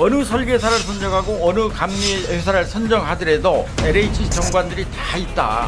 어느 설계사를 선정하고 어느 감리 회사를 선정하더라도 LH 정관들이 다 있다.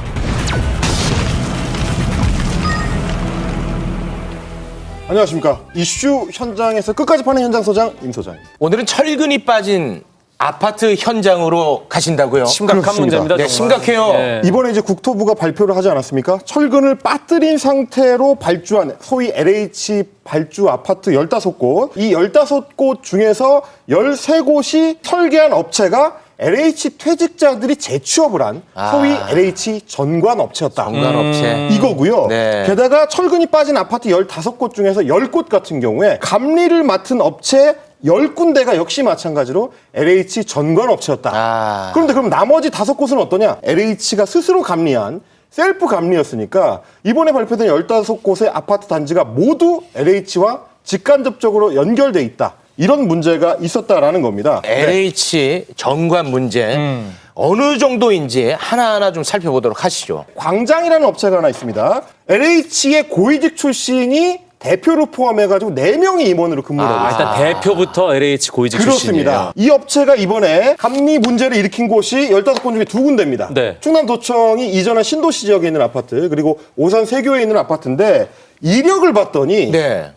안녕하십니까. 이슈 현장에서 끝까지 파는 현장 소장 임 소장입니다. 오늘은 철근이 빠진 아파트 현장으로 가신다고요? 심각한 그렇습니다. 문제입니다. 네, 정말. 심각해요. 네. 이번에 이제 국토부가 발표를 하지 않았습니까? 철근을 빠뜨린 상태로 발주한 소위 LH 발주 아파트 15곳. 이 15곳 중에서 13곳이 설계한 업체가 LH 퇴직자들이 재취업을 한 소위 LH 전관 업체였다. 전관 업체. 이거고요. 네. 게다가 철근이 빠진 아파트 15곳 중에서 10곳 같은 경우에 감리를 맡은 업체 10군데가 역시 마찬가지로 LH 전관 업체였다. 그런데 그럼 나머지 5곳은 어떠냐? LH가 스스로 감리한 셀프 감리였으니까 이번에 발표된 15곳의 아파트 단지가 모두 LH와 직간접적으로 연결돼 있다. 이런 문제가 있었다라는 겁니다. LH 전관 문제 어느 정도인지 하나하나 좀 살펴보도록 하시죠. 광장이라는 업체가 하나 있습니다. LH의 고위직 출신이 대표를 포함해가지고 4명이 임원으로 근무를 하고 있습니다. 일단 대표부터 LH 고위직 그렇습니다. 출신이에요. 이 업체가 이번에 감리 문제를 일으킨 곳이 15곳 중에 2군데입니다. 네. 충남도청이 이전한 신도시 지역에 있는 아파트, 그리고 오산 세교에 있는 아파트인데 이력을 봤더니 네.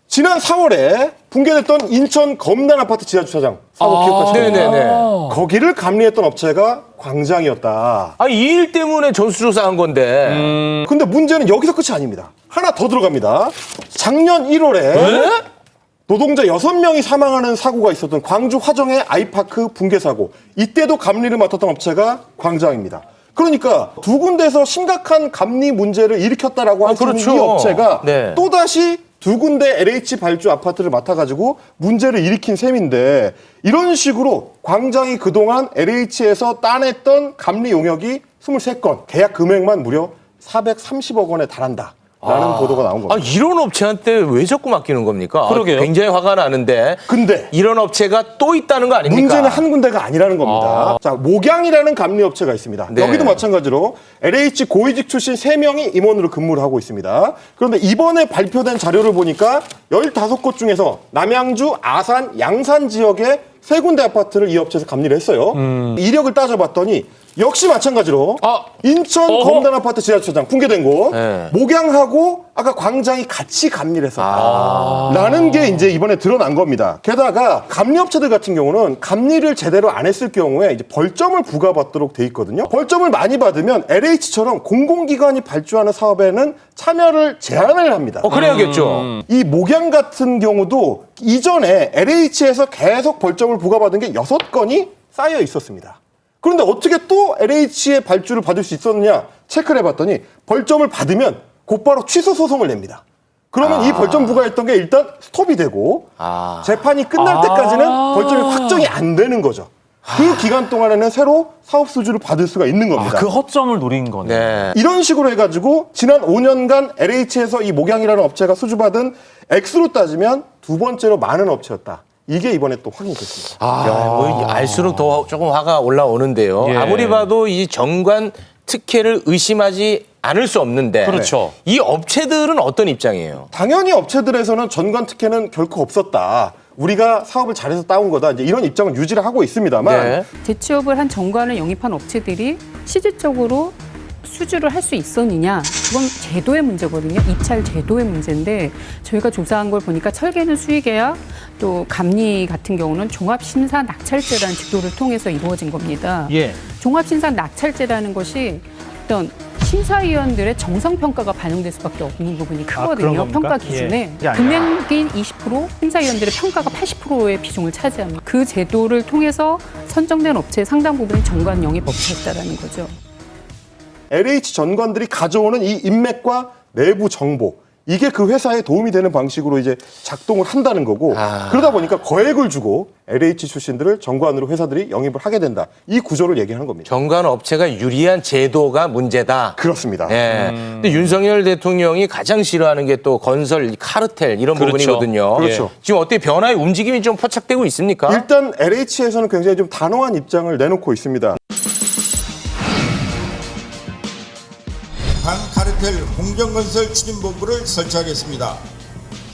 지난 4월에 붕괴됐던 인천 검단 아파트 지하주차장 사고 기억하시죠? 네네네. 거기를 감리했던 업체가 광장이었다. 이 일 때문에 전수조사한 건데. 근데 문제는 여기서 끝이 아닙니다. 하나 더 들어갑니다. 작년 1월에 노동자 6명이 사망하는 사고가 있었던 광주 화정의 아이파크 붕괴 사고. 이때도 감리를 맡았던 업체가 광장입니다. 그러니까 2군데에서 심각한 감리 문제를 일으켰다라고 할 수 있는 그렇죠. 이 업체가 네. 또다시 2군데 LH 발주 아파트를 맡아가지고 문제를 일으킨 셈인데 이런 식으로 광장이 그동안 LH에서 따냈던 감리 용역이 23건, 계약 금액만 무려 430억 원에 달한다. 라는 보도가 나온 겁니다. 이런 업체한테 왜 자꾸 맡기는 겁니까? 그러게요. 굉장히 화가 나는데. 근데 이런 업체가 또 있다는 거 아닙니까? 문제는 한 군데가 아니라는 겁니다. 자, 목양이라는 감리 업체가 있습니다. 네. 여기도 마찬가지로 LH 고위직 출신 3명이 임원으로 근무를 하고 있습니다. 그런데 이번에 발표된 자료를 보니까 15곳 중에서 남양주, 아산, 양산 지역에 3군데 아파트를 이 업체에서 감리를 했어요. 이력을 따져봤더니 역시 마찬가지로 인천 검단 아파트 지하주차장 붕괴된 곳 네. 목양하고 아까 광장이 같이 감리를 했었다라는 게 이제 이번에 드러난 겁니다. 게다가 감리업체들 같은 경우는 감리를 제대로 안 했을 경우에 이제 벌점을 부과받도록 돼 있거든요. 벌점을 많이 받으면 LH처럼 공공기관이 발주하는 사업에는 참여를 제한을 합니다. 그래야겠죠. 이 목양 같은 경우도 이전에 LH에서 계속 벌점을 부과받은 게 6건이 쌓여 있었습니다. 그런데 어떻게 또 LH의 발주를 받을 수 있었느냐 체크를 해봤더니 벌점을 받으면 곧바로 취소 소송을 냅니다. 그러면 이 벌점 부과했던 게 일단 스톱이 되고 재판이 끝날 때까지는 벌점이 확정이 안 되는 거죠. 그 기간 동안에는 새로 사업 수주를 받을 수가 있는 겁니다. 그 허점을 노린 거네. 네. 이런 식으로 해가지고 지난 5년간 LH에서 이 목양이라는 업체가 수주받은 액수로 따지면 2번째로 많은 업체였다. 이게 이번에 또 확인이 됐습니다. 알수록 더 조금 화가 올라오는데요. 예. 아무리 봐도 이 정관 특혜를 의심하지 않을 수 없는데. 그렇죠. 이 업체들은 어떤 입장이에요? 당연히 업체들에서는 전관 특혜는 결코 없었다. 우리가 사업을 잘해서 따온 거다. 이제 이런 입장을 유지를 하고 있습니다만 네. 재취업을 한 정관을 영입한 업체들이 실질적으로 수주를 할 수 있었느냐, 그건 제도의 문제거든요. 입찰 제도의 문제인데 저희가 조사한 걸 보니까 철계는 수의계약, 또 감리 같은 경우는 종합심사 낙찰제라는 제도를 통해서 이루어진 겁니다. 예. 종합심사 낙찰제라는 것이 어떤 심사위원들의 정성평가가 반영될 수밖에 없는 부분이 그런 크거든요. 겁니까? 평가 기준에. 예. 금액인 20%, 심사위원들의 평가가 80%의 비중을 차지합니다. 그 제도를 통해서 선정된 업체의 상당 부분이 정관 영입 업체였다라는 거죠. LH 전관들이 가져오는 이 인맥과 내부 정보 이게 그 회사에 도움이 되는 방식으로 이제 작동을 한다는 거고 그러다 보니까 거액을 주고 LH 출신들을 전관으로 회사들이 영입을 하게 된다. 이 구조를 얘기하는 겁니다. 정관 업체가 유리한 제도가 문제다. 그렇습니다. 예. 근데 윤석열 대통령이 가장 싫어하는 게 또 건설 카르텔 이런 그렇죠. 부분이거든요. 그렇죠. 지금 어떻게 변화의 움직임이 좀 포착되고 있습니까? 일단 LH에서는 굉장히 좀 단호한 입장을 내놓고 있습니다. 반카르텔 공정건설 추진본부를 설치하겠습니다.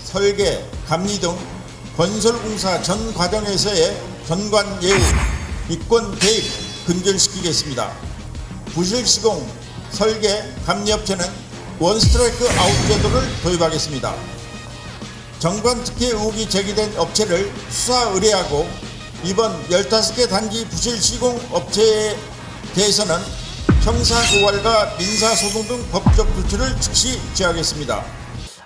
설계, 감리 등 건설공사 전 과정에서의 전관 예우, 이권 개입 근절시키겠습니다. 부실 시공, 설계, 감리업체는 원스트라이크 아웃 제도를 도입하겠습니다. 정관 특혜 의혹이 제기된 업체를 수사 의뢰하고 이번 15개 단기 부실 시공 업체에 대해서는 형사고발과 민사소송 등 법적 조치를 즉시 취하겠습니다.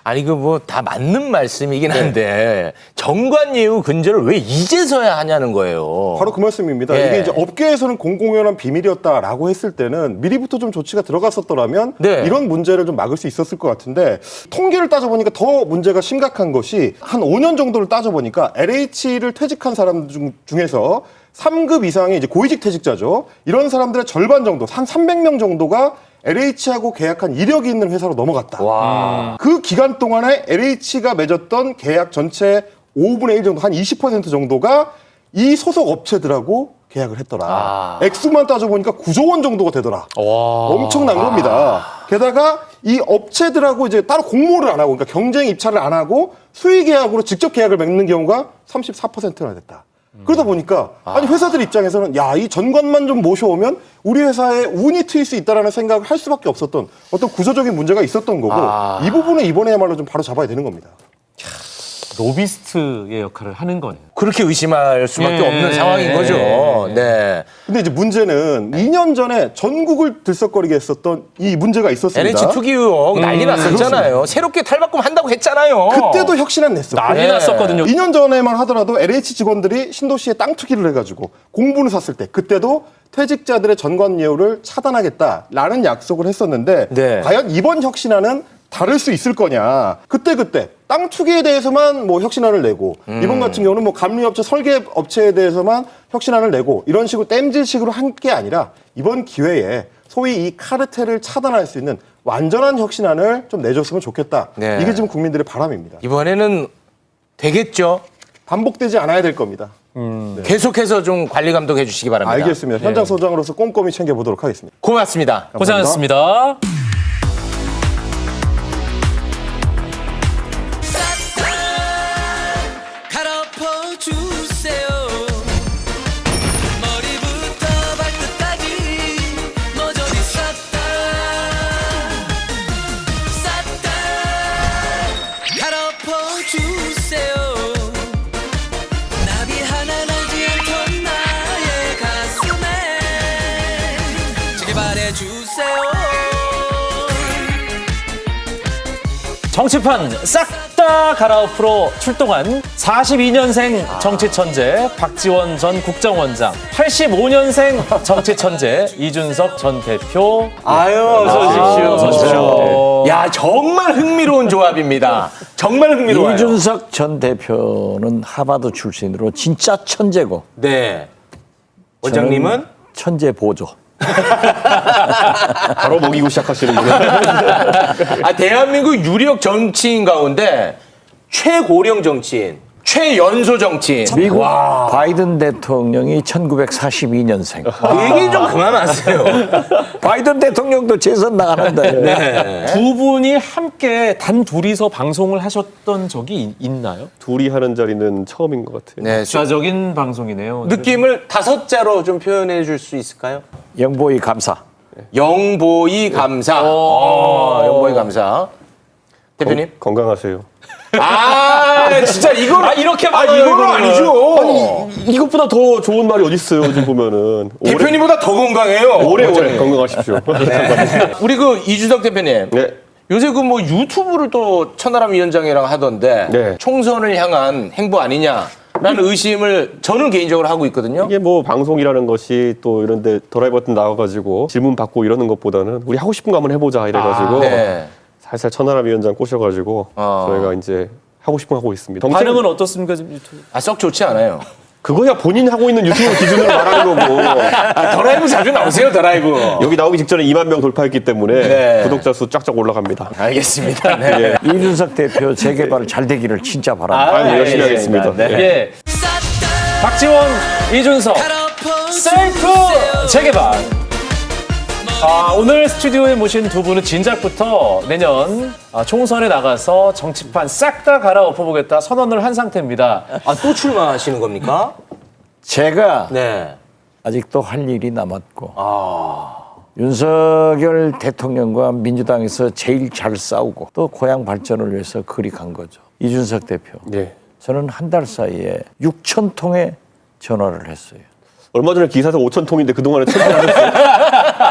아니 그 뭐 다 맞는 말씀이긴 한데 정관예우 근절을 왜 이제서야 하냐는 거예요. 바로 그 말씀입니다. 예. 이게 이제 업계에서는 공공연한 비밀이었다라고 했을 때는 미리부터 좀 조치가 들어갔었더라면 네. 이런 문제를 좀 막을 수 있었을 것 같은데 통계를 따져보니까 더 문제가 심각한 것이 한 5년 정도를 따져보니까 LH를 퇴직한 사람들 중에서 3급 이상의 이제 고위직 퇴직자죠. 이런 사람들의 절반 정도, 한 300명 정도가 LH하고 계약한 이력이 있는 회사로 넘어갔다. 와. 그 기간 동안에 LH가 맺었던 계약 전체 5분의 1 정도, 한 20% 정도가 이 소속 업체들하고 계약을 했더라. 액수만 따져보니까 9조 원 정도가 되더라. 엄청난 겁니다. 게다가 이 업체들하고 이제 따로 공모를 안 하고, 그러니까 경쟁 입찰을 안 하고 수의 계약으로 직접 계약을 맺는 경우가 34%나 됐다. 그러다 보니까 아니 회사들 입장에서는 야, 이 전관만 좀 모셔오면 우리 회사에 운이 트일 수 있다라는 생각을 할 수밖에 없었던 어떤 구조적인 문제가 있었던 거고 이 부분은 이번에야말로 좀 바로 잡아야 되는 겁니다. 로비스트의 역할을 하는 거네요. 그렇게 의심할 수밖에 예. 없는 상황인 거죠. 예. 네. 근데 이제 문제는 2년 전에 전국을 들썩거리게 했었던 이 문제가 있었습니다. LH 투기 의혹 난리 났었잖아요. 새롭게 탈바꿈 한다고 했잖아요. 그때도 혁신안 냈었고 난리 네. 났었거든요. 2년 전에만 하더라도 LH 직원들이 신도시에 땅 투기를 해가지고 공분을 샀을 때 그때도 퇴직자들의 전관 예우를 차단하겠다라는 약속을 했었는데 네. 과연 이번 혁신안은 다를 수 있을 거냐. 그때 땅 투기에 대해서만 뭐 혁신안을 내고 이번 같은 경우는 뭐 감리업체 설계업체에 대해서만 혁신안을 내고 이런 식으로 땜질식으로 한 게 아니라 이번 기회에 소위 이 카르텔을 차단할 수 있는 완전한 혁신안을 좀 내줬으면 좋겠다. 네. 이게 지금 국민들의 바람입니다. 이번에는 되겠죠. 반복되지 않아야 될 겁니다. 계속해서 좀 관리 감독해 주시기 바랍니다. 알겠습니다. 현장 소장으로서 꼼꼼히 챙겨보도록 하겠습니다. 고맙습니다. 고생하셨습니다. 갈아엎어주세요. 머리부터 발끝까지 모조리 싹다 갈아엎어주세요. 나비 하나 날지 않던 나의 가슴에 제게 바래주세요. 정치판 싹 다 갈아엎으러 출동한 42년생 정치천재 박지원 전 국정원장, 85년생 정치천재 이준석 전 대표. 아유, 어서 오십시오. 야, 정말 흥미로운 조합입니다. 정말 흥미로워요. 이준석 전 대표는 하버드 출신으로 진짜 천재고 네. 원장님은 천재 보조. 바로 먹이고 시작하시는군요. 대한민국 유력 정치인 가운데 최고령 정치인, 최연소 정치인. 미국 바이든 대통령이 1942년생. 얘기 좀 그만하세요. 바이든 대통령도 재선 나가는다. 네. 두 분이 함께 단 둘이서 방송을 하셨던 적이 있나요? 둘이 하는 자리는 처음인 것 같아요. 네. 역사적인 방송이네요. 느낌을 5자로 좀 표현해 줄 수 있을까요? 영보이 감사. 영보이 감사. 영보이 감사. 대표님? 건강하세요. 진짜 이걸 이렇게 이거는 아니죠. 이것보다 더 좋은 말이 어디 있어요? 요즘 보면은 대표님보다 더 건강해요. 오래오래 건강하십시오. 우리 그 이준석 대표님. 네. 요새 그 뭐 유튜브를 또 천하람 위원장이랑 하던데 네. 총선을 향한 행보 아니냐라는 의심을 저는 개인적으로 하고 있거든요. 이게 뭐 방송이라는 것이 또 이런데 드라이브 버튼 나와가지고 질문 받고 이러는 것보다는 우리 하고 싶은 거 한번 해보자 이래가지고 네. 살살 천하람 위원장 꼬셔가지고 저희가 이제 하고 싶은 거 하고 있습니다. 반응은 어떻습니까? 지금 유튜브? 썩 좋지 않아요. 그거야 본인이 하고 있는 유튜브 기준으로 말하는 거고 드라이브 자주 나오세요, 드라이브. 여기 나오기 직전에 2만 명 돌파했기 때문에 네. 구독자 수 쫙쫙 올라갑니다. 알겠습니다. 네. 이준석 대표 재개발 잘 되기를 진짜 바랍니다. 열심히 하겠습니다. 네. 예. 박지원, 이준석 셀프 재개발. 오늘 스튜디오에 모신 두 분은 진작부터 내년 총선에 나가서 정치판 싹 다 갈아엎어보겠다 선언을 한 상태입니다. 또 출마하시는 겁니까? 제가 네. 아직도 할 일이 남았고 윤석열 대통령과 민주당에서 제일 잘 싸우고 또 고향 발전을 위해서 그리 간 거죠. 이준석 대표. 네. 저는 한 달 사이에 6천 통의 전화를 했어요. 얼마 전에 기사에서 5,000통인데 그동안에 1,000통 하셨어요?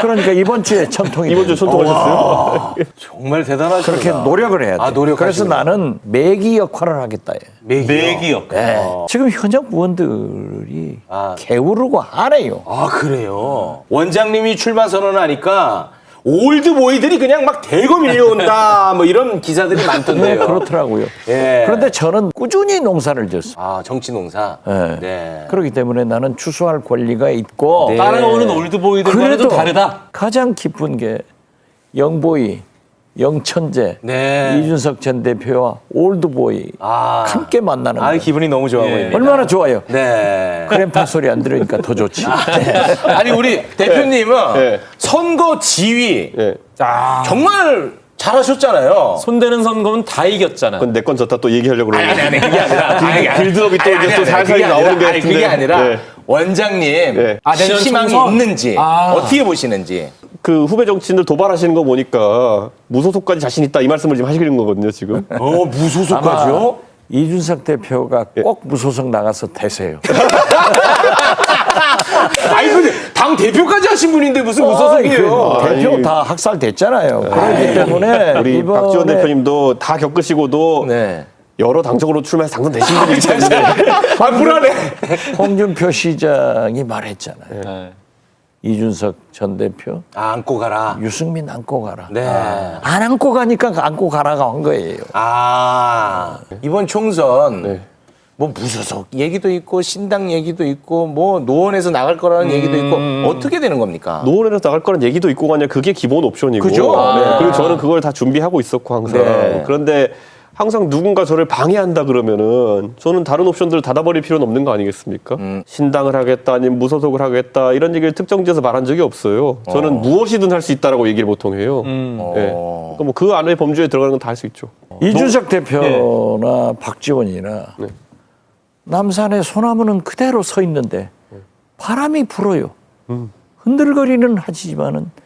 그러니까 이번 주에 1,000통이 이번 주에 1,000통 하셨어요? 정말 대단하시다. 그렇게 노력을 해야 돼. 노력하시구나. 그래서 나는 매기 역할을 하겠다. 매기역. 네. 지금 현역 의원들이 게으르고 하네요. 그래요. 원장님이 출마 선언하니까 올드보이들이 그냥 막 대거 밀려온다. 뭐 이런 기사들이 많던데요. 네, 그렇더라고요. 예. 그런데 저는 꾸준히 농사를 졌어요. 정치 농사. 네. 네. 그렇기 때문에 나는 추수할 권리가 있고 네. 따라오는 올드보이들과는 좀 다르다. 가장 기쁜 게 영보이, 영천재, 네. 이준석 전 대표와 올드보이 함께 만나는 거예요. 기분이 너무 좋아 보입니다. 얼마나 좋아요. 네. 크램파 소리 안 들으니까 더 좋지. 아니 우리 대표님은 네. 선거 지휘 네. 정말 잘하셨잖아요. 손대는 선거는 다 이겼잖아. 그건 내 건 졌다 또 얘기하려고 그러는데. 아니 그게 아니라 빌드업이 또 이제 또 살살 나오는 게 같은데. 그게 아니라 네. 원장님 네. 내년 희망이 총선? 있는지 어떻게 보시는지. 그 후배 정치인들 도발하시는 거 보니까 무소속까지 자신 있다 이 말씀을 지금 하시는 거거든요 지금. 무소속까지요? 이준석 대표가 꼭 무소속 나가서 되세요. 아니 근데 당 대표까지 하신 분인데 무슨 무소속이에요? 대표 다 학살됐잖아요. 그렇기 때문에 우리 이번에 박지원 대표님도 다 겪으시고도 네. 여러 당적으로 출마해서 당선되신 분이기 때문에 불안해. 홍준표 시장이 말했잖아요. 네. 이준석 전 대표, 안고 가라. 유승민 안고 가라. 네. 안 안고 가니까 안고 가라가 한 거예요. 이번 총선 네. 뭐 무소속 얘기도 있고 신당 얘기도 있고 뭐 노원에서 나갈 거라는 얘기도 있고 어떻게 되는 겁니까? 노원에서 나갈 거란 얘기도 있고 그냥 그게 기본 옵션이고. 그죠? 네. 그리고 저는 그걸 다 준비하고 있었고 항상. 네. 그런데 항상 누군가 저를 방해한다 그러면은 저는 다른 옵션들을 닫아버릴 필요는 없는 거 아니겠습니까? 신당을 하겠다 아니면 무소속을 하겠다 이런 얘기를 특정지어서 말한 적이 없어요. 저는 무엇이든 할 수 있다라고 얘기를 보통 해요. 네. 그러니까 뭐 그 안에 범주에 들어가는 건 다 할 수 있죠. 이준석 대표나 박지원이나 남산의 소나무는 그대로 서 있는데 바람이 불어요. 흔들거리는 하지만은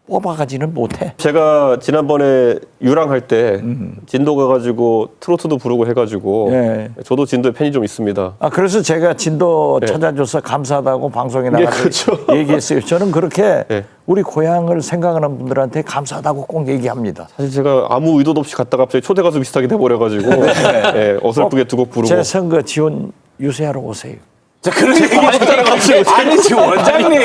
뽑아가지는 못해. 제가 지난번에 유랑할 때 진도 가가지고 트로트도 부르고 해가지고 예. 저도 진도에 팬이 좀 있습니다. 그래서 제가 진도 찾아줘서 감사하다고 방송에 나가서 그렇죠. 얘기했어요. 저는 그렇게 네. 우리 고향을 생각하는 분들한테 감사하다고 꼭 얘기합니다. 사실 제가 아무 의도도 없이 갔다가 갑자기 초대 가수 비슷하게 돼버려가지고 예, 어설프게 두 곡 부르고. 제 선거 지원 유세하러 오세요. 자, 그런 얘기 아니 지금 원장님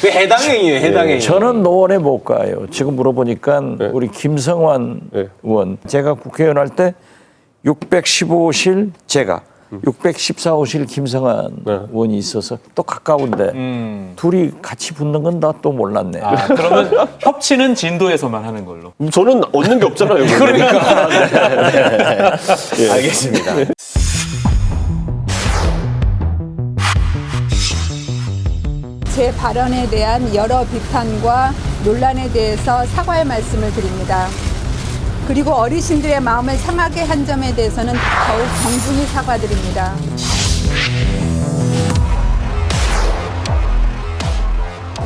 그 해당행위예요, 해당행위. 저는 노원에 못 가요. 지금 물어보니까 우리 김성환 의원, 제가 국회의원 할 때 615실 제가 614호실 김성환 의원이 있어서 또 가까운데 둘이 같이 붙는 건 나 또 몰랐네. 그러면 협치는 진도에서만 하는 걸로. 저는 얻는 게 없잖아요. 그러니까. 알겠습니다. 제 발언에 대한 여러 비판과 논란에 대해서 사과의 말씀을 드립니다. 그리고 어르신들의 마음을 상하게 한 점에 대해서는 더욱 정중히 사과드립니다.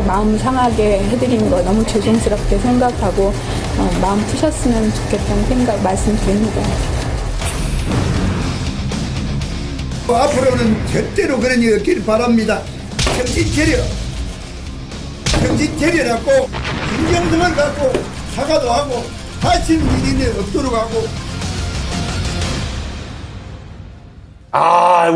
마음 상하게 해드린 거 너무 죄송스럽게 생각하고 마음 푸셨으면 좋겠다는 생각 말씀드립니다. 앞으로는 절대로 그런 일이 없기를 바랍니다. 정신 차려라고 진정성을 갖고 사과도 하고 다시는 일이 없도록 하고.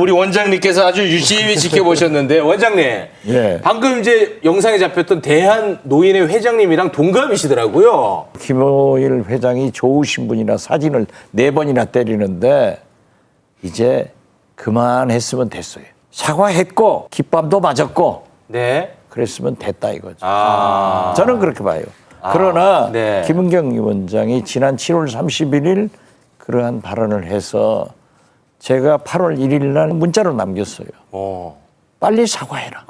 우리 원장님께서 아주 유심히 지켜보셨는데 원장님 예. 방금 이제 영상에 잡혔던 대한 노인회 회장님이랑 동갑이시더라고요. 김호일 회장이 좋으신 분이나 사진을 4번이나 때리는데 이제 그만했으면 됐어요. 사과했고 깃밥도 맞았고 네. 그랬으면 됐다 이거죠. 저는 그렇게 봐요. 그러나 네. 김은경 위원장이 지난 7월 31일 그러한 발언을 해서 제가 8월 1일 날 문자로 남겼어요. 빨리 사과해라.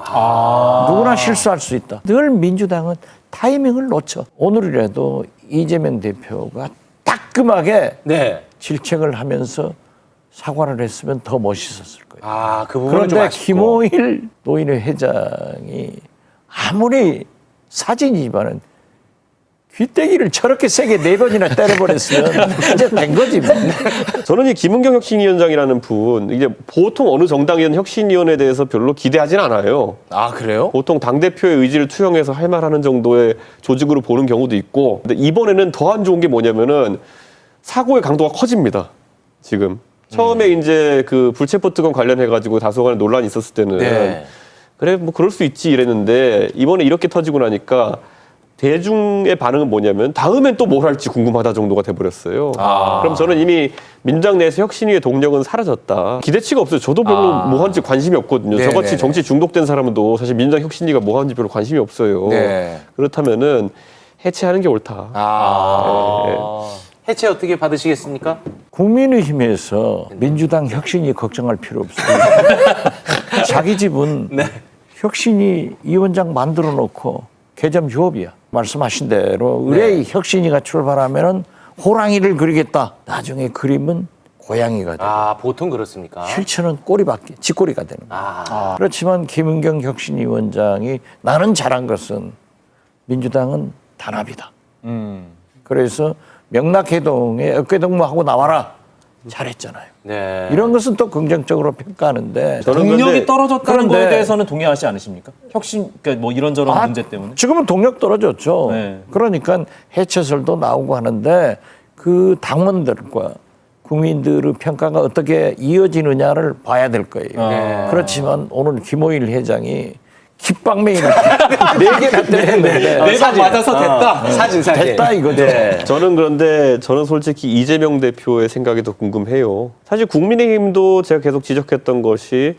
누구나 실수할 수 있다. 늘 민주당은 타이밍을 놓쳐. 오늘이라도 이재명 대표가 따끔하게 네. 질책을 하면서 사과를 했으면 더 멋있었을 거예요. 아, 그 부분은 좀 그런데 아쉽고. 김호일 노인회 회장이 아무리 사진이지만은 귀때기를 저렇게 세게 4번이나 때려버렸으면 이제 된 거지. 뭐. 저는 이 김은경 혁신위원장이라는 분 이제 보통 어느 정당이든 혁신위원회에 대해서 별로 기대하진 않아요. 아, 그래요? 보통 당대표의 의지를 투영해서 할 말하는 정도의 조직으로 보는 경우도 있고, 근데 이번에는 더 안 좋은 게 뭐냐면은 사고의 강도가 커집니다. 지금 처음에 이제 그 불체포 특권 관련해가지고 다소간의 논란이 있었을 때는 네. 그래 뭐 그럴 수 있지 이랬는데 이번에 이렇게 터지고 나니까 대중의 반응은 뭐냐면 다음엔 또 뭘 할지 궁금하다 정도가 돼버렸어요. 그럼 저는 이미 민주당 내에서 혁신위의 동력은 사라졌다. 기대치가 없어요. 저도 별로 뭐 하는지 관심이 없거든요. 네네네. 저같이 정치 중독된 사람도 사실 민주당 혁신위가 뭐 하는지 별로 관심이 없어요. 네. 그렇다면은 해체하는 게 옳다. 해체 어떻게 받으시겠습니까? 국민의힘에서 민주당 혁신이 걱정할 필요 없어요. 자기 집은 혁신이 위원장 만들어 놓고 개점 휴업이야. 말씀하신 대로 의뢰의 혁신이가 출발하면은 호랑이를 그리겠다. 나중에 그림은 고양이가 돼. 아, 보통 그렇습니까? 실체는 꼬리밖에 쥐꼬리가 되는 거야. 그렇지만 김은경 혁신위원장이 나는 잘한 것은 민주당은 단합이다. 그래서 명락해동에 어깨동무하고 나와라. 잘했잖아요. 네. 이런 것은 또 긍정적으로 평가하는데 동력이 떨어졌다는 그런데 거에 대해서는 동의하지 않으십니까? 혁신, 그러니까 뭐 이런저런 문제 때문에. 지금은 동력 떨어졌죠. 네. 그러니까 해체설도 나오고 하는데 그 당원들과 국민들의 평가가 어떻게 이어지느냐를 봐야 될 거예요. 그렇지만 오늘 김호일 회장이 깃방맹이를 4개나 때렸는데 내가 맞아서 됐다. 사진. 됐다 이거죠. 저는 그런데 저는 솔직히 이재명 대표의 생각이 더 궁금해요. 사실 국민의힘도 제가 계속 지적했던 것이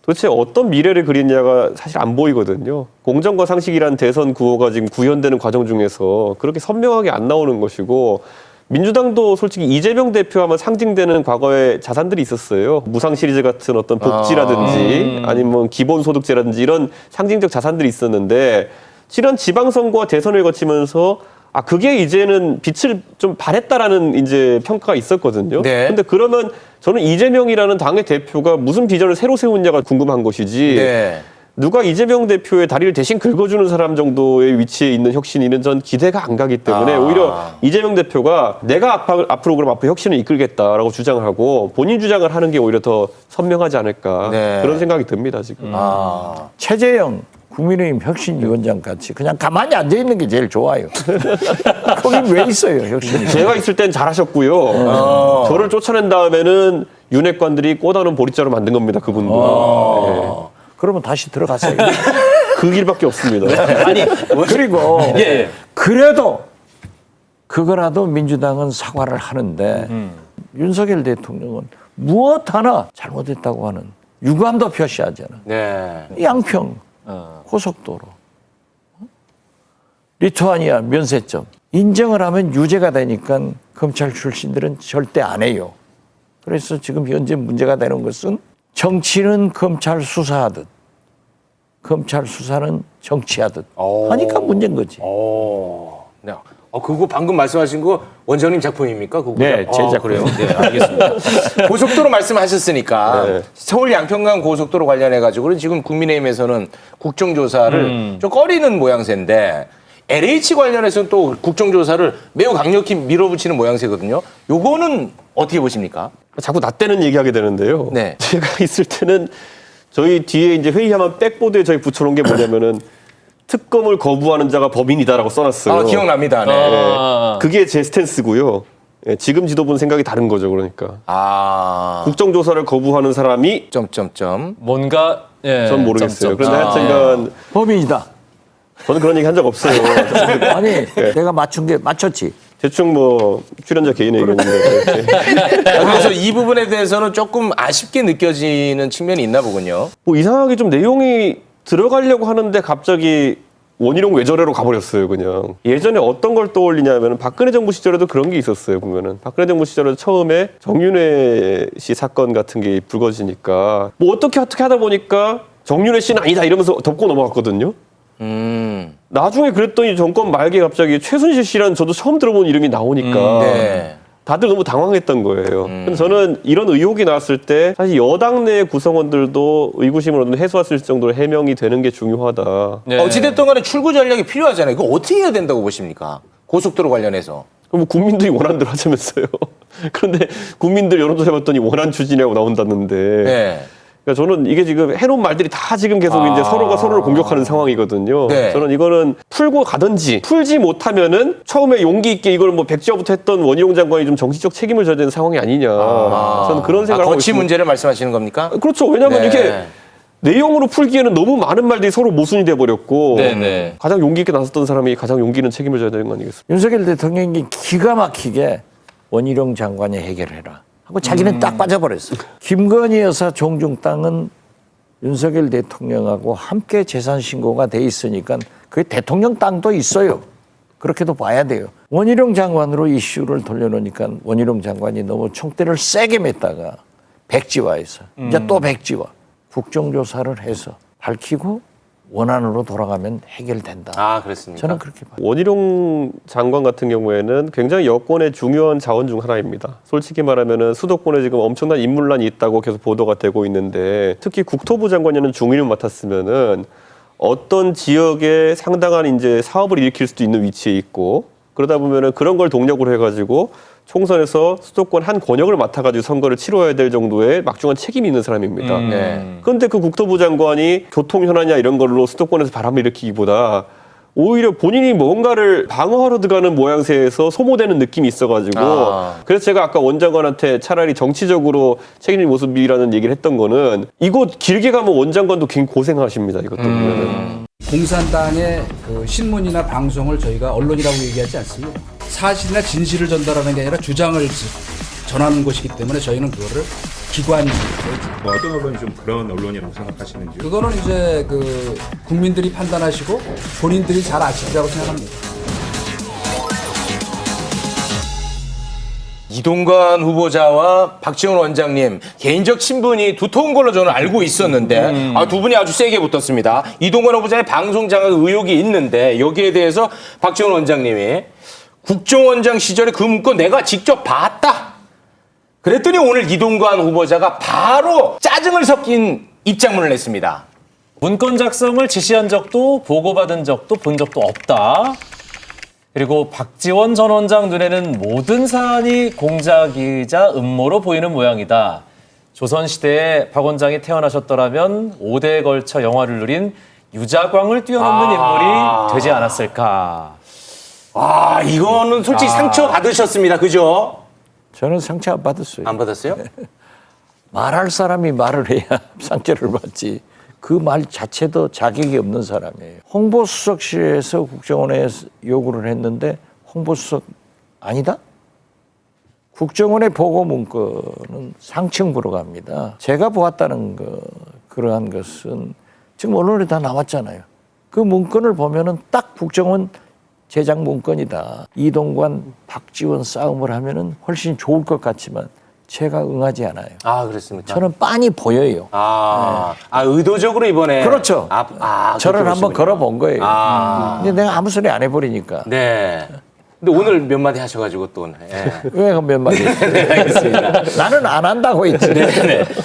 도대체 어떤 미래를 그리냐가 사실 안 보이거든요. 공정과 상식이란 대선 구호가 지금 구현되는 과정 중에서 그렇게 선명하게 안 나오는 것이고 민주당도 솔직히 이재명 대표하면 상징되는 과거의 자산들이 있었어요. 무상 시리즈 같은 어떤 복지라든지 아니면 기본소득제라든지 이런 상징적 자산들이 있었는데 지난 지방선거와 대선을 거치면서 그게 이제는 빛을 좀 발했다라는 이제 평가가 있었거든요. 네. 근데 그러면 저는 이재명이라는 당의 대표가 무슨 비전을 새로 세우느냐가 궁금한 것이지. 네. 누가 이재명 대표의 다리를 대신 긁어주는 사람 정도의 위치에 있는 혁신위는 전 기대가 안 가기 때문에 오히려 이재명 대표가 내가 앞으로 그럼 앞으로 혁신을 이끌겠다라고 주장을 하고 본인 주장을 하는 게 오히려 더 선명하지 않을까 그런 생각이 듭니다 지금. 최재형 국민의힘 혁신위원장 같이 그냥 가만히 앉아 있는 게 제일 좋아요. 거기 왜 있어요 혁신이? 제가 있을 땐 잘하셨고요. 저를 쫓아낸 다음에는 윤핵관들이 꼬다는 보리자로 만든 겁니다 그분도. 그러면 다시 들어가세요. 그 길밖에 없습니다. 아니, 그리고 예. 그래도 그거라도 민주당은 사과를 하는데 윤석열 대통령은 무엇 하나 잘못했다고 하는 유감도 표시하잖아. 네. 양평 고속도로, 리투아니아 면세점 인정을 하면 유죄가 되니까 검찰 출신들은 절대 안 해요. 그래서 지금 현재 문제가 되는 것은 정치는 검찰 수사하듯 검찰 수사는 정치하듯 하니까 문제인 거지. 네. 그거 방금 말씀하신 거 원장님 작품입니까? 그거? 네, 제 작품이에요. 그래요? 네, 알겠습니다. 고속도로 말씀하셨으니까 서울 양평간 고속도로 관련해가지고 지금 국민의힘에서는 국정조사를 좀 꺼리는 모양새인데 LH 관련해서는 또 국정조사를 매우 강력히 밀어붙이는 모양새거든요. 요거는 어떻게 보십니까? 자꾸 나 때는 얘기하게 되는데요. 네. 제가 있을 때는 저희 뒤에 이제 회의하면 백보드에 저희 붙여놓은 게 뭐냐면은 특검을 거부하는 자가 법인이다라고 써놨어요. 기억납니다. 네. 그게 제 스탠스고요. 지금 지도부는 생각이 다른 거죠, 그러니까. 국정조사를 거부하는 사람이 뭔가 전 모르겠어요. 그런데 하여튼간 법인이다. 저는 그런 얘기 한 적 없어요. 아니 내가 맞춘 게 맞췄지. 대충 뭐 출연자 개인의 의견인데. 그래서 이 부분에 대해서는 조금 아쉽게 느껴지는 측면이 있나 보군요. 뭐 이상하게 좀 내용이 들어가려고 하는데 갑자기 원희룡 외절회로 가버렸어요, 그냥. 예전에 어떤 걸 떠올리냐면 박근혜 정부 시절에도 그런 게 있었어요, 보면은. 박근혜 정부 시절에 처음에 정윤회 씨 사건 같은 게 불거지니까 뭐 어떻게 하다 보니까 정윤회 씨는 아니다 이러면서 덮고 넘어갔거든요. 나중에 그랬더니 정권 말기에 갑자기 최순실 씨라는 저도 처음 들어본 이름이 나오니까 네. 다들 너무 당황했던 거예요. 근데 저는 이런 의혹이 나왔을 때 사실 여당 내 구성원들도 의구심을 얻는 해소했을 정도로 해명이 되는 게 중요하다. 네. 어찌됐든 간에 출구 전략이 필요하잖아요. 이거 어떻게 해야 된다고 보십니까? 고속도로 관련해서. 그럼 국민들이 원하는 대로 하자면서요. 그런데 국민들 여론조사 해봤더니 원한 추진이라고 나온다는데. 네. 그러니까 저는 이게 지금 해놓은 말들이 다 지금 계속 이제 서로가 서로를 공격하는 상황이거든요. 네. 저는 이거는 풀고 가든지 풀지 못하면은 처음에 용기 있게 이걸 뭐 백지화부터 했던 원희룡 장관이 좀 정치적 책임을 져야 되는 상황이 아니냐. 저는 그런 생각을 하고 거치 있습니다. 문제를 말씀하시는 겁니까? 그렇죠. 왜냐하면 네. 이게 내용으로 풀기에는 너무 많은 말들이 서로 모순이 돼버렸고 네네. 가장 용기 있게 나섰던 사람이 가장 용기 있는 책임을 져야 되는 거 아니겠습니까? 윤석열 대통령이 기가 막히게 원희룡 장관이 해결해라 하고 자기는 딱 빠져버렸어요. 김건희 여사 종중 땅은 윤석열 대통령하고 함께 재산 신고가 돼 있으니까 그게 대통령 땅도 있어요. 그렇게도 봐야 돼요. 원희룡 장관으로 이슈를 돌려놓으니까 원희룡 장관이 너무 총대를 세게 맸다가 백지화해서 이제 또 백지화. 국정조사를 해서 밝히고 원안으로 돌아가면 해결된다. 아, 그렇습니까? 저는 그렇게 봐요. 원희룡 장관 같은 경우에는 굉장히 여권의 중요한 자원 중 하나입니다. 솔직히 말하면은 수도권에 지금 엄청난 인물난이 있다고 계속 보도가 되고 있는데 특히 국토부 장관이라는 중인을 맡았으면은 어떤 지역에 상당한 이제 사업을 일으킬 수도 있는 위치에 있고 그러다 보면은 그런 걸 동력으로 해가지고 총선에서 수도권 한 권역을 맡아가지고 선거를 치러야 될 정도의 막중한 책임이 있는 사람입니다. 그런데 그 국토부 장관이 교통 현안이나 이런 걸로 수도권에서 바람을 일으키기보다 오히려 본인이 뭔가를 방어하러 들어가는 모양새에서 소모되는 느낌이 있어가지고 그래서 제가 아까 원 장관한테 차라리 정치적으로 책임질 모습이라는 얘기를 했던 거는 이거 길게 가면 원 장관도 굉장히 고생하십니다. 이것도 보면은. 공산당의 그 신문이나 방송을 저희가 언론이라고 얘기하지 않습니다. 사실이나 진실을 전달하는 게 아니라 주장을 전하는 것이기 때문에 저희는 그거를 기관이죠. 어떤 언론이 좀 그런 언론이라고 생각하시는지? 그거는 이제 그 국민들이 판단하시고 본인들이 잘 아시리라고 생각합니다. 이동관 후보자와 박지원 원장님 개인적 친분이 두터운 걸로 저는 알고 있었는데 두 분이 아주 세게 붙었습니다. 이동관 후보자의 방송 장악 의혹이 있는데 여기에 대해서 박지원 원장님이 국정원장 시절에 그 문건 내가 직접 봤다. 그랬더니 오늘 이동관 후보자가 바로 짜증을 섞인 입장문을 냈습니다. 문건 작성을 지시한 적도 보고받은 적도 본 적도 없다. 그리고 박지원 전 원장 눈에는 모든 사안이 공작이자 음모로 보이는 모양이다. 조선시대에 박 원장이 태어나셨더라면 5대에 걸쳐 영화를 누린 유자광을 뛰어넘는 인물이 되지 않았을까. 이거는 솔직히 상처 받으셨습니다. 그죠? 저는 상처 안 받았어요. 안 받았어요? 말할 사람이 말을 해야 상처를 받지. 그 말 자체도 자격이 없는 사람이에요. 홍보수석실에서 국정원에 요구를 했는데 홍보수석 아니다? 국정원의 보고 문건은 상층부로 갑니다. 제가 보았다는 그러한 것은 지금 언론에 다 나왔잖아요. 그 문건을 보면은 딱 국정원 제작 문건이다. 이동관, 박지원 싸움을 하면은 훨씬 좋을 것 같지만 제가 응하지 않아요. 그렇습니까? 저는 빤히 보여요. 의도적으로 이번에. 그렇죠. 저를 한번 그렇습니까? 걸어본 거예요. 근데 내가 아무 소리 안 해버리니까. 네. 근데 오늘 몇 마디 하셔가지고 또. 왜 몇 마디? 알겠습니다. 나는 안 한다고 했지.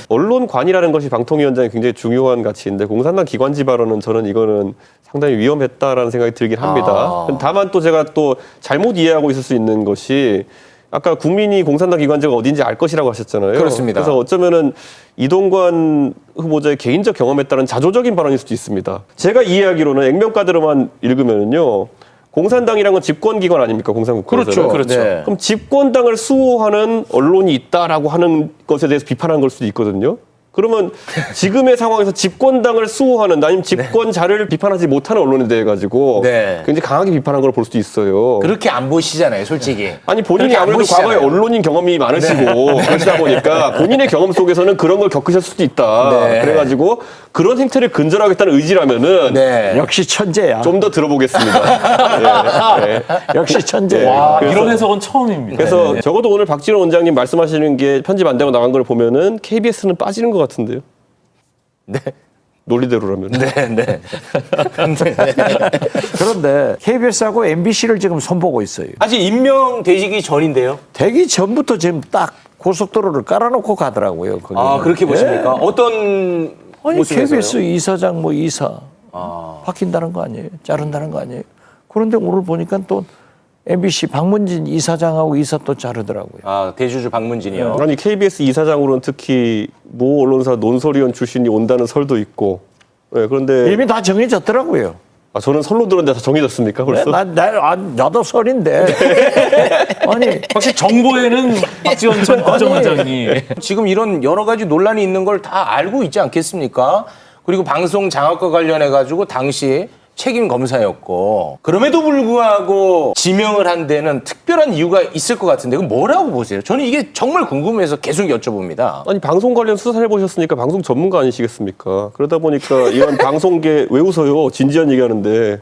언론관이라는 것이 방통위원장이 굉장히 중요한 가치인데 공산당 기관지 발언은 저는 이거는 상당히 위험했다라는 생각이 들긴 합니다. 다만 또 제가 또 잘못 이해하고 있을 수 있는 것이 아까 국민이 공산당 기관지가 어딘지 알 것이라고 하셨잖아요. 그렇습니다. 그래서 어쩌면은 이동관 후보자의 개인적 경험에 따른 자조적인 발언일 수도 있습니다. 제가 이해하기로는 액면가대로만 읽으면은요. 공산당이란 건 집권기관 아닙니까? 공산국가에서는. 그렇죠. 네. 그럼 집권당을 수호하는 언론이 있다라고 하는 것에 대해서 비판하는 걸 수도 있거든요. 그러면 지금의 상황에서 집권당을 수호하는 아니면 집권자를 비판하지 못하는 언론에 대해 가지고 굉장히 강하게 비판한 걸 볼 수도 있어요. 그렇게 안 보시잖아요, 솔직히. 아니 본인이 아무래도 과거에 언론인 경험이 많으시고 그러시다 보니까 본인의 경험 속에서는 그런 걸 겪으실 수도 있다. 그래가지고 그런 행태를 근절하겠다는 의지라면은 역시 천재야. 좀 더 들어보겠습니다. 역시 천재. 와, 이런 해석은 처음입니다. 그래서 적어도 오늘 박지원 원장님 말씀하시는 게 편집 안 되고 나간 걸 보면은 KBS는 빠지는 것 같은데요. 네. 논리대로라면. 네. 그런데 KBS하고 MBC를 지금 손보고 있어요. 아직 임명되시기 전인데요. 되기 전부터 지금 딱 고속도로를 깔아놓고 가더라고요. 거기는. 아, 그렇게 보십니까? 어떤 아니 모습에서요? KBS 이사장 뭐 이사 바뀐다는 거 아니에요? 자른다는 거 아니에요? 그런데 오늘 보니까 또 MBC 박문진 이사장하고 이사 또 자르더라고요. 아, 대주주 박문진이요. 아니 KBS 이사장으로는 특히 모 언론사 논설위원 출신이 온다는 설도 있고. 네, 그런데 이미 다 정해졌더라고요. 아, 저는 설로 들었는데 다 정해졌습니까 벌써? 나도 설인데. 아니 확실히 정보에는 박지원 전 국정원장이 지금 이런 여러 가지 논란이 있는 걸 다 알고 있지 않겠습니까? 그리고 방송 장악과 관련해 가지고 당시 책임 검사였고 그럼에도 불구하고 지명을 한 데는 특별한 이유가 있을 것 같은데 그건 뭐라고 보세요? 저는 이게 정말 궁금해서 계속 여쭤봅니다. 아니 방송 관련 수사를 해보셨으니까 방송 전문가 아니시겠습니까? 그러다 보니까 이런 방송계 왜 웃어요? 진지한 얘기하는데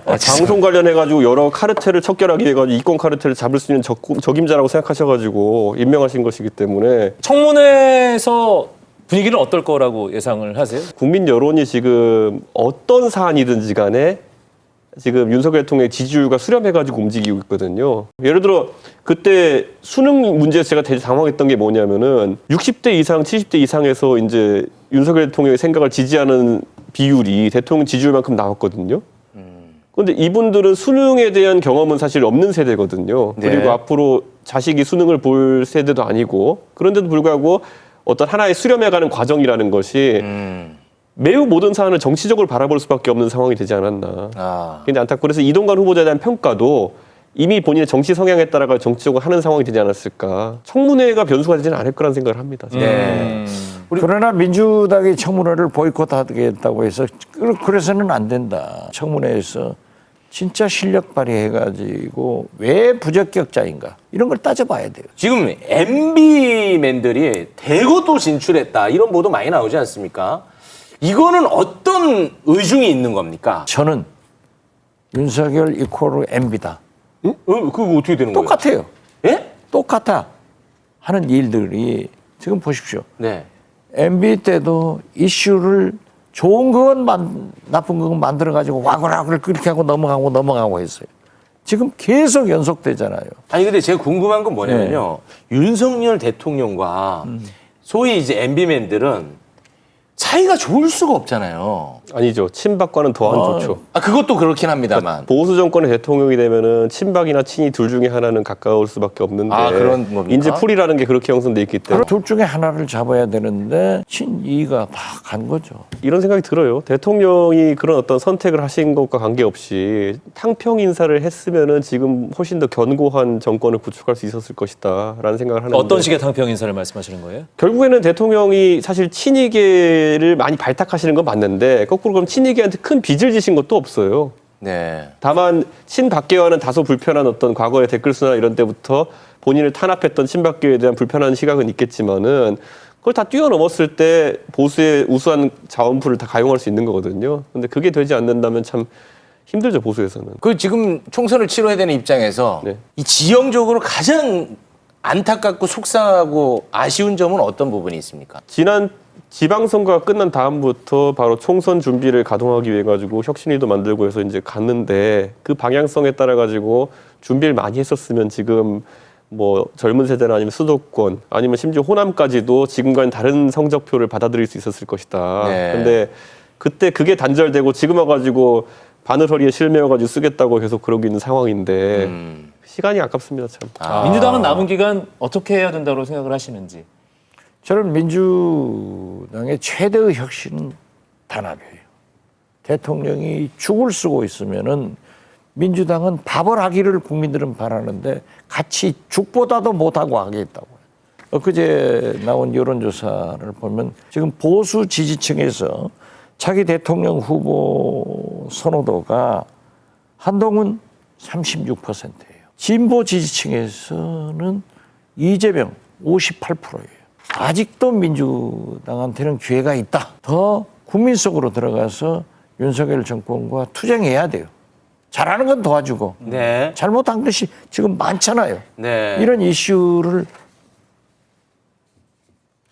방송 관련해가지고 여러 카르텔을 척결하기 해가지고 이권 카르텔을 잡을 수 있는 적임자라고 생각하셔가지고 임명하신 것이기 때문에 청문회에서 분위기는 어떨 거라고 예상을 하세요? 국민 여론이 지금 어떤 사안이든지 간에 지금 윤석열 대통령의 지지율과 수렴해가지고 움직이고 있거든요. 예를 들어 그때 수능 문제에서 제가 되게 당황했던 게 뭐냐면은 60대 이상, 70대 이상에서 이제 윤석열 대통령의 생각을 지지하는 비율이 대통령 지지율만큼 나왔거든요. 그런데 이분들은 수능에 대한 경험은 사실 없는 세대거든요. 그리고 네. 앞으로 자식이 수능을 볼 세대도 아니고 그런데도 불구하고 어떤 하나의 수렴해가는 과정이라는 것이 매우 모든 사안을 정치적으로 바라볼 수밖에 없는 상황이 되지 않았나. 근데 안타깝고 그래서 이동관 후보자에 대한 평가도 이미 본인의 정치 성향에 따라가 정치적으로 하는 상황이 되지 않았을까. 청문회가 변수가 되지는 않을 거라는 생각을 합니다. 그러나 민주당이 청문회를 보이콧하겠다고 해서 그래서는 안 된다. 청문회에서 진짜 실력 발휘해가지고 왜 부적격자인가 이런 걸 따져봐야 돼요. 지금 MB맨들이 대거 또 진출했다 이런 보도 많이 나오지 않습니까? 이거는 어떤 의중이 있는 겁니까? 저는 윤석열 이코르 MB다. 그거 어떻게 되는 거예요? 똑같아요. 예? 똑같아. 하는 일들이 지금 보십시오. 네. MB 때도 이슈를 좋은 건 나쁜 건 만들어가지고 와글와글 그렇게 하고 넘어가고 했어요. 지금 계속 연속되잖아요. 아니 근데 제가 궁금한 건 뭐냐면요. 윤석열 대통령과 소위 이제 MB맨들은 사이가 좋을 수가 없잖아요. 아니죠. 친박과는 더 안 좋죠. 아 그것도 그렇긴 합니다만. 보수 정권의 대통령이 되면은 친박이나 친이 둘 중에 하나는 가까울 수밖에 없는데 그런 겁니까? 인재 풀이라는 게 그렇게 형성돼 있기 때문에 둘 중에 하나를 잡아야 되는데 친이가 다 간 거죠. 이런 생각이 들어요. 대통령이 그런 어떤 선택을 하신 것과 관계없이 탕평 인사를 했으면은 지금 훨씬 더 견고한 정권을 구축할 수 있었을 것이다라는 생각을 하는데 어떤 식의 탕평 인사를 말씀하시는 거예요? 결국에는 대통령이 사실 친이계를 많이 발탁하시는 건 맞는데 거꾸로 그럼 친이계한테 큰 빚을 지신 것도 없어요. 네. 다만 친박계와는 다소 불편한 어떤 과거의 댓글수나 이런 때부터 본인을 탄압했던 친박계에 대한 불편한 시각은 있겠지만은 그걸 다 뛰어넘었을 때 보수의 우수한 자원풀을 다 가용할 수 있는 거거든요. 근데 그게 되지 않는다면 참 힘들죠, 보수에서는. 그 지금 총선을 치러야 되는 입장에서 이 지형적으로 가장 안타깝고 속상하고 아쉬운 점은 어떤 부분이 있습니까? 지난 지방선거가 끝난 다음부터 바로 총선 준비를 가동하기 위해 가지고 혁신위도 만들고 해서 이제 갔는데 그 방향성에 따라 가지고 준비를 많이 했었으면 지금 뭐 젊은 세대나 아니면 수도권 아니면 심지어 호남까지도 지금과는 다른 성적표를 받아들일 수 있었을 것이다. 네. 근데 그때 그게 단절되고 지금 와가지고 바늘 허리에 실매어가지고 쓰겠다고 계속 그러고 있는 상황인데 시간이 아깝습니다, 참. 민주당은 남은 기간 어떻게 해야 된다고 생각을 하시는지. 저는 민주당의 최대의 혁신은 단합이에요. 대통령이 죽을 쓰고 있으면은 민주당은 밥을 하기를 국민들은 바라는데 같이 죽보다도 못하고 하겠다고. 엊그제 나온 여론조사를 보면 지금 보수 지지층에서 차기 대통령 후보 선호도가 한동훈 36%예요. 진보 지지층에서는 이재명 58%예요. 아직도 민주당한테는 기회가 있다. 더 국민 속으로 들어가서 윤석열 정권과 투쟁해야 돼요. 잘하는 건 도와주고 잘못한 것이 지금 많잖아요. 이런 이슈를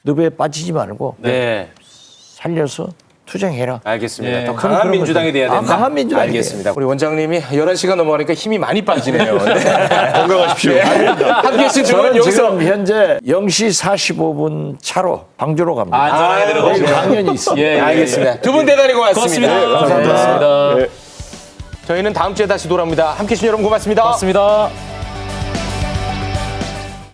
늪에 빠지지 말고 살려서 투쟁해라. 알겠습니다. 예. 더 강한 그런 민주당이 돼야 거죠. 된다. 강한 민주당이 알겠습니다. 우리 원장님이 11시가 넘어가니까 힘이 많이 빠지네요. 네. 건강하십시오. 함께해 주신 두 분 저는 여기서 지금 현재 0시 45분 차로 광주로 갑니다. 안전하게 내일 들어가시고. 강연이 있습니다. 예, 예. 알겠습니다. 두 분 대단히 고맙습니다. 고맙습니다. 감사합니다. 저희는 다음 주에 다시 돌아옵니다. 함께해 주신 여러분 고맙습니다. 고맙습니다.